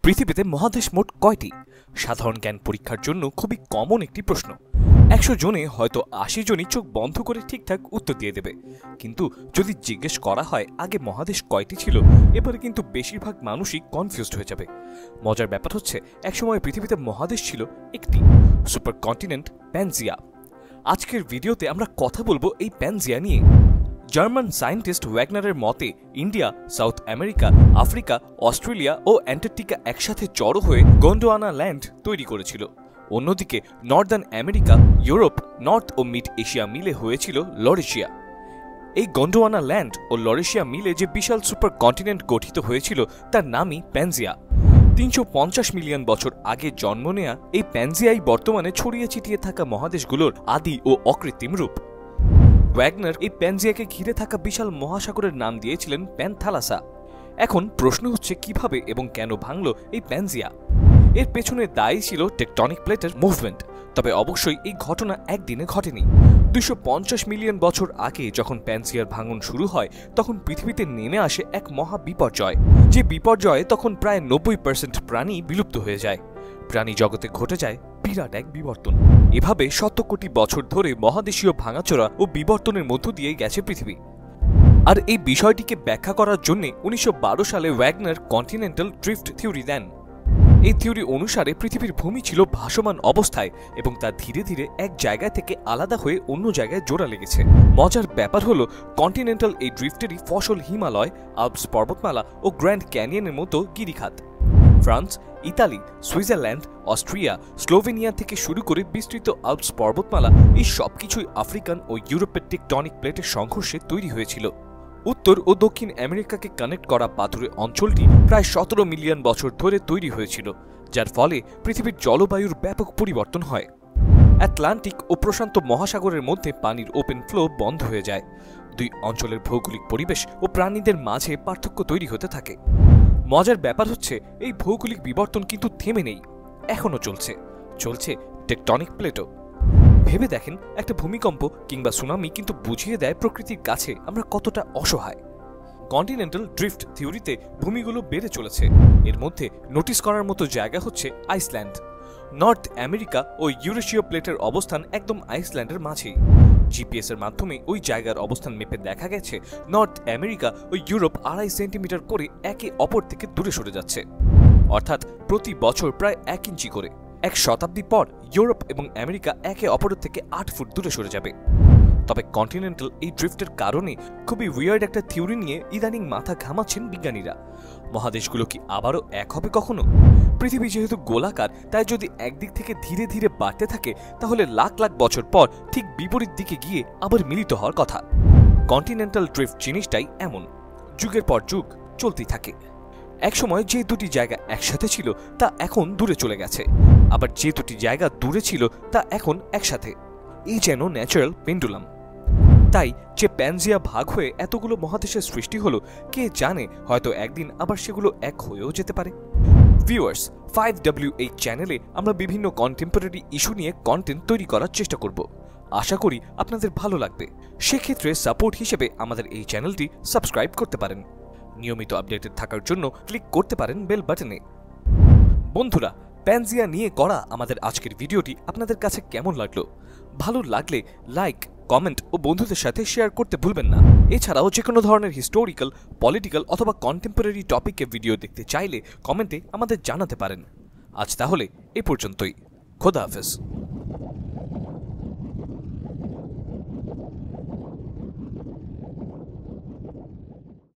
পৃথিবীতে মহাদেশ মোট কয়টি? সাধারণ জ্ঞান পরীক্ষার জন্য খুবই কমন একটি প্রশ্ন। 100 জনে হয়তো 80 জনই চোখ বন্ধ করে ঠিকঠাক উত্তর দিয়ে দেবে, কিন্তু যদি জিজ্ঞেস করা হয় আগে মহাদেশ কয়টি ছিল, এবারে কিন্তু বেশিরভাগ মানুষই কনফিউজড হয়ে যাবে। মজার ব্যাপার হচ্ছে একসময় পৃথিবীতে মহাদেশ ছিল একটি, সুপার কন্টিনেন্ট প্যানজিয়া। আজকের ভিডিওতে আমরা কথা বলবো এই প্যানজিয়া নিয়ে। জার্মান সায়েন্টিস্ট ওয়াগনারের মতে India, South America, Africa, Australia ও অ্যান্টার্কটিকা একসাথে জড়ো হয়ে গন্ডোয়ানা ল্যান্ড তৈরি করেছিল। অন্যদিকে নর্দার্ন আমেরিকা, ইউরোপ, নর্থ ও মিড এশিয়া মিলে হয়েছিল লরেশিয়া। এই গন্ডোয়ানা ল্যান্ড ও লরেশিয়া মিলে যে বিশাল সুপার কন্টিনেন্ট গঠিত হয়েছিল তার নামই প্যানজিয়া। 350 মিলিয়ন বছর আগে জন্ম নেয়া এই প্যানজিয়াই বর্তমানে ছড়িয়ে ছিটিয়ে থাকা মহাদেশগুলোর আদি ও অকৃত্রিম রূপ। ওয়াগনার এই প্যানজিয়াকে ঘিরে থাকা বিশাল মহাসাগরের নাম দিয়েছিলেন প্যানথালাসা। এখন প্রশ্ন হচ্ছে কিভাবে এবং কেন ভাঙল এই প্যানজিয়া? এর পেছনে দায়ী ছিল টেকটনিক প্লেটের মুভমেন্ট, তবে অবশ্যই এই ঘটনা একদিনে ঘটেনি। 250 মিলিয়ন বছর আগে যখন প্যানজিয়ার ভাঙন শুরু হয় তখন পৃথিবীতে নেমে আসে এক মহা বিপর্যয়। যে বিপর্যয়ে তখন প্রায় 90% প্রাণী বিলুপ্ত হয়ে যায়। প্রাণী জগতে ঘটে যায় বিরাট এক বিবর্তন। এভাবে শত কোটি বছর ধরে মহাদেশীয় ভাঙাচোরা ও বিবর্তনের মধ্য দিয়ে গেছে পৃথিবী। আর এই বিষয়টিকে ব্যাখ্যা করার জন্য 1912 সালে ওয়াগনার কন্টিনেন্টাল ড্রিফট থিওরি দেন। এই থিওরি অনুসারে পৃথিবীর ভূমি ছিল ভাসমান অবস্থায় এবং তা ধীরে ধীরে এক জায়গা থেকে আলাদা হয়ে অন্য জায়গায় জোড়া লেগেছে। মজার ব্যাপার হলো কন্টিনেন্টাল এই ড্রিফটেরই ফসল হিমালয়, আল্পস পর্বতমালা ও গ্র্যান্ড ক্যানিয়নের মতো গিরিখাত। France, Italy, Switzerland, Austria, Slovenia থেকে শুরু করে বিস্তৃত আল্পস পর্বতমালা এই সবকিছুই আফ্রিকান ও ইউরোপের টেকটনিক প্লেটের সংঘর্ষে তৈরি হয়েছিল। উত্তর ও দক্ষিণ আমেরিকাকে কানেক্ট করা পাথুরে অঞ্চলটি প্রায় 17 মিলিয়ন বছর ধরে তৈরি হয়েছিল, যার ফলে পৃথিবীর জলবায়ুর ব্যাপক পরিবর্তন হয়। আটলান্টিক ও প্রশান্ত মহাসাগরের মধ্যে পানির ওপেন ফ্লো বন্ধ হয়ে যায়। দুই অঞ্চলের ভৌগোলিক পরিবেশ ও প্রাণীদের মাঝে পার্থক্য তৈরি হতে থাকে। মজার ব্যাপার হচ্ছে এই ভৌগোলিক বিবর্তন কিন্তু থেমে নেই, এখনো চলছে টেকটনিক প্লেটও। ভেবে দেখেন, একটা ভূমিকম্প কিংবা সুনামি কিন্তু বুঝিয়ে দেয় প্রকৃতির কাছে আমরা কতটা অসহায়। কন্টিনেন্টাল ড্রিফট থিওরিতে ভূমিগুলো বেড়ে চলেছে। এর মধ্যে নোটিস করার মতো জায়গা হচ্ছে আইসল্যান্ড। নর্থ আমেরিকা ও ইউরেশীয় প্লেটের অবস্থান একদম আইসল্যান্ডের মাঝেই। জিপিএস এর মাধ্যমে ওই জায়গার অবস্থান মেপে দেখা গেছে নর্থ আমেরিকা ও ইউরোপ 2.5 সেন্টিমিটার করে একে অপর থেকে দূরে সরে যাচ্ছে, অর্থাৎ প্রতি বছর প্রায় 1 ইঞ্চি করে। 1 শতাব্দী পর ইউরোপ এবং আমেরিকা একে অপরের থেকে 8 ফুট দূরে সরে যাবে। তবে কন্টিনেন্টাল এই ড্রিফটের কারণে খুবই উইয়ার্ড একটা থিওরি নিয়ে ইদানিং মাথা ঘামাচ্ছেন বিজ্ঞানীরা। মহাদেশগুলো কি আবারও এক হবে কখনো? পৃথিবী যেহেতু গোলাকার, তাই যদি একদিক থেকে ধীরে ধীরে বাড়তে থাকে তাহলে লাখ লাখ বছর পর ঠিক বিপরীত দিকে গিয়ে আবার মিলিত হওয়ার কথা। কন্টিনেন্টাল ড্রিফট জিনিসটাই এমন, যুগের পর যুগ চলতেই থাকে। একসময় যে দুটি জায়গা একসাথে ছিল তা এখন দূরে চলে গেছে, আবার যে দুটি জায়গা দূরে ছিল তা এখন একসাথে। এই যেন ন্যাচারাল পেন্ডুলাম। তাই যে প্যানজিয়া ভাগ হয়ে এতগুলো মহাদেশের সৃষ্টি হলো, কে জানে হয়তো একদিন আবার সেগুলো এক হয়েও যেতে পারে। ভিউয়ার্স, 5W8 চ্যানেলে আমরা বিভিন্ন কন্টেম্পোরারি ইস্যু নিয়ে কন্টেন্ট তৈরি করার চেষ্টা করব। আশা করি আপনাদের ভালো লাগবে। সেক্ষেত্রে সাপোর্ট হিসেবে আমাদের এই চ্যানেলটি সাবস্ক্রাইব করতে পারেন। নিয়মিত আপডেটেড থাকার জন্য ক্লিক করতে পারেন বেল বাটনে। বন্ধুরা, প্যানজিয়া নিয়ে করা আমাদের আজকের ভিডিওটি আপনাদের কাছে কেমন লাগলো? ভালো লাগলে লাইক, কমেন্ট ও বন্ধুদের সাথে শেয়ার করতে ভুলবেন না। এছাড়াও যে কোনো ধরনের হিস্টোরিক্যাল, পলিটিক্যাল অথবা কন্টেম্পোরারি টপিকে ভিডিও দেখতে চাইলে কমেন্টে আমাদের জানাতে পারেন। আজ তাহলে এ পর্যন্তই। খোদা হাফেজ।